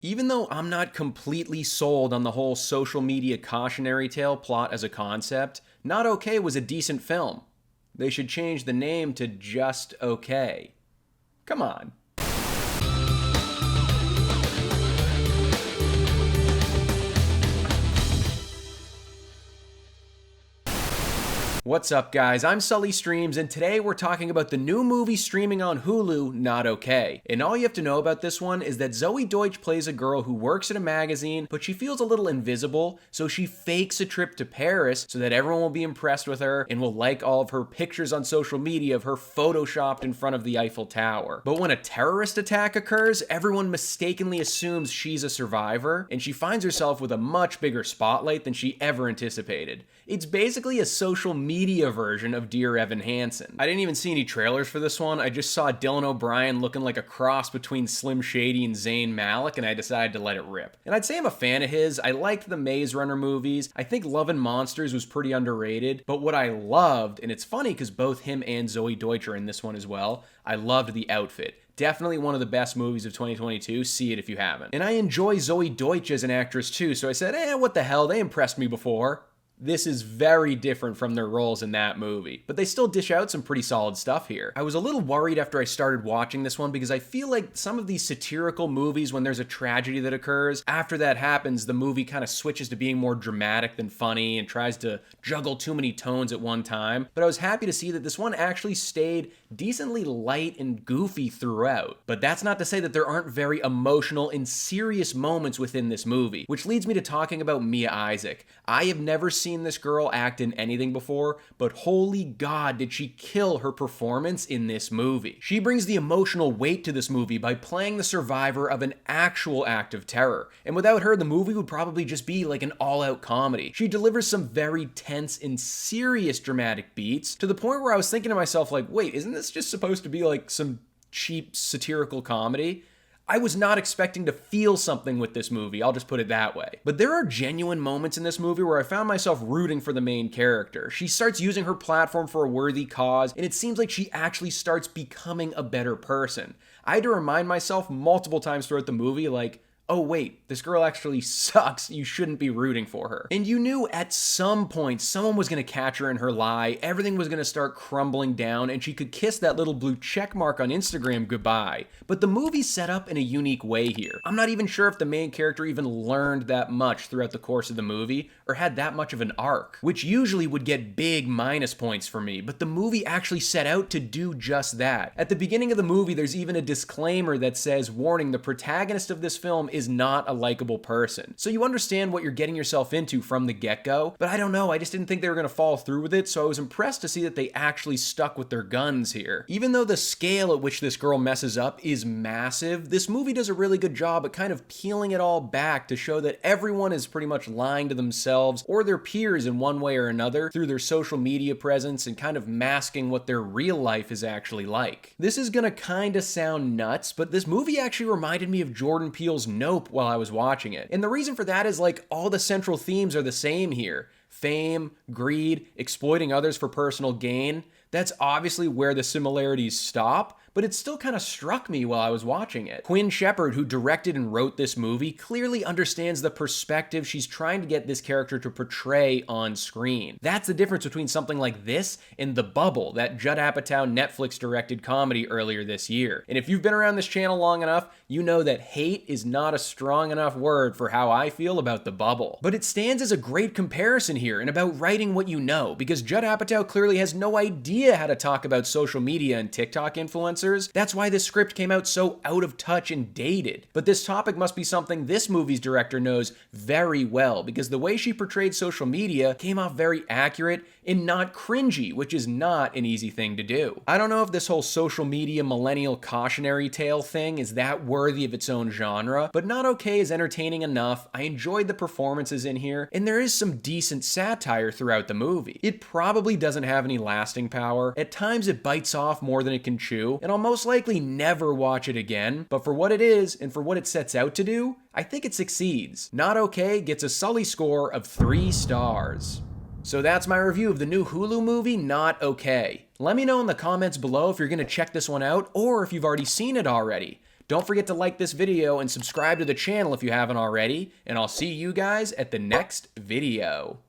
Even though I'm not completely sold on the whole social media cautionary tale plot as a concept, Not Okay was a decent film. They should change the name to Just Okay. Come on. What's up, guys? I'm Sully Streams, and today we're talking about the new movie streaming on Hulu, Not Okay. And all you have to know about this one is that Zoe Deutch plays a girl who works at a magazine, but she feels a little invisible, so she fakes a trip to Paris so that everyone will be impressed with her and will like all of her pictures on social media of her photoshopped in front of the Eiffel Tower. But when a terrorist attack occurs, everyone mistakenly assumes she's a survivor, and she finds herself with a much bigger spotlight than she ever anticipated. It's basically a social media version of Dear Evan Hansen. I didn't even see any trailers for this one. I just saw Dylan O'Brien looking like a cross between Slim Shady and Zayn Malik, and I decided to let it rip. And I'd say I'm a fan of his. I liked the Maze Runner movies. I think Love and Monsters was pretty underrated. But what I loved, and it's funny because both him and Zoe Deutch are in this one as well, I loved the outfit. Definitely one of the best movies of 2022. See it if you haven't. And I enjoy Zoe Deutch as an actress too, so I said, what the hell, they impressed me before. This is very different from their roles in that movie, but they still dish out some pretty solid stuff here. I was a little worried after I started watching this one because I feel like some of these satirical movies, when there's a tragedy that occurs, after that happens, the movie kind of switches to being more dramatic than funny and tries to juggle too many tones at one time. But I was happy to see that this one actually stayed decently light and goofy throughout. But that's not to say that there aren't very emotional and serious moments within this movie, which leads me to talking about Mia Isaac. I have never seen this girl act in anything before, but holy God, did she kill her performance in this movie. She brings the emotional weight to this movie by playing the survivor of an actual act of terror, and without her, the movie would probably just be like an all-out comedy. She delivers some very tense and serious dramatic beats, to the point where I was thinking to myself, like, wait, isn't this just supposed to be like some cheap satirical comedy? I was not expecting to feel something with this movie, I'll just put it that way. But there are genuine moments in this movie where I found myself rooting for the main character. She starts using her platform for a worthy cause, and it seems like she actually starts becoming a better person. I had to remind myself multiple times throughout the movie, like, oh wait, this girl actually sucks, you shouldn't be rooting for her. And you knew at some point someone was gonna catch her in her lie, everything was gonna start crumbling down, and she could kiss that little blue check mark on Instagram goodbye. But the movie's set up in a unique way here. I'm not even sure if the main character even learned that much throughout the course of the movie, or had that much of an arc, which usually would get big minus points for me, but the movie actually set out to do just that. At the beginning of the movie, there's even a disclaimer that says, warning, the protagonist of this film is not a likable person. So you understand what you're getting yourself into from the get-go, but I don't know, I just didn't think they were gonna follow through with it, so I was impressed to see that they actually stuck with their guns here. Even though the scale at which this girl messes up is massive, this movie does a really good job at kind of peeling it all back to show that everyone is pretty much lying to themselves or their peers in one way or another through their social media presence and kind of masking what their real life is actually like. This is gonna kinda sound nuts, but this movie actually reminded me of Jordan Peele's Nope while I was watching it. And the reason for that is, like, all the central themes are the same here. Fame, greed, exploiting others for personal gain. That's obviously where the similarities stop, but it still kind of struck me while I was watching it. Quinn Shepard, who directed and wrote this movie, clearly understands the perspective she's trying to get this character to portray on screen. That's the difference between something like this and The Bubble, that Judd Apatow Netflix-directed comedy earlier this year. And if you've been around this channel long enough, you know that hate is not a strong enough word for how I feel about The Bubble. But it stands as a great comparison here and about writing what you know, because Judd Apatow clearly has no idea how to talk about social media and TikTok influencers. That's why this script came out so out of touch and dated. But this topic must be something this movie's director knows very well, because the way she portrayed social media came off very accurate and not cringy, which is not an easy thing to do. I don't know if this whole social media millennial cautionary tale thing is that worthy of its own genre, but Not Okay is entertaining enough. I enjoyed the performances in here, and there is some decent satire throughout the movie. It probably doesn't have any lasting power. At times it bites off more than it can chew, and I'll most likely never watch it again, but for what it is and for what it sets out to do, I think it succeeds. Not Okay gets a Sully score of 3 stars. So that's my review of the new Hulu movie, Not Okay. Let me know in the comments below if you're gonna check this one out or if you've already seen it already. Don't forget to like this video and subscribe to the channel if you haven't already, and I'll see you guys at the next video.